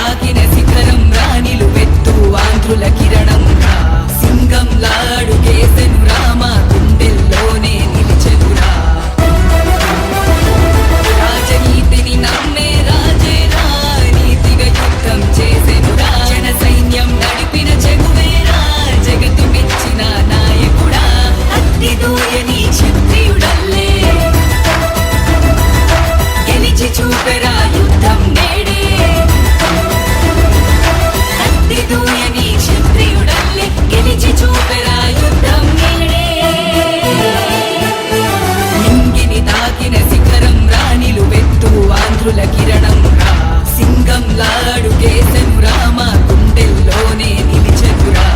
తాకిన శిఖరం రాణిలు వెత్తు ఆంధ్రుల కిరణం రా సింగం లాడు కేసెను రామ గుండెల్లోనే నిలిచెనురా రాజనీతిని నమ్మే రాజేరా నీతిగా యుద్ధం చేసెనురా జన సైన్యం నడిపిన చెగువేరా జగత్తు మెచ్చిన నాయకుడా అత్తి దూయని క్షత్రియుడల్లే గెలిచి చూపెరా యుద్ధం నేడే అత్తి దూయని క్షత్రియుడల్లే గెలిచి చూపెరా యుద్ధం నేడే నింగిని తాకిన శిఖరం రాణిలు వెత్తు ఆంధ్రుల కిరణం రా సింగం లాడు కేసెను రామ గుండెల్లోనే నిలిచెనురా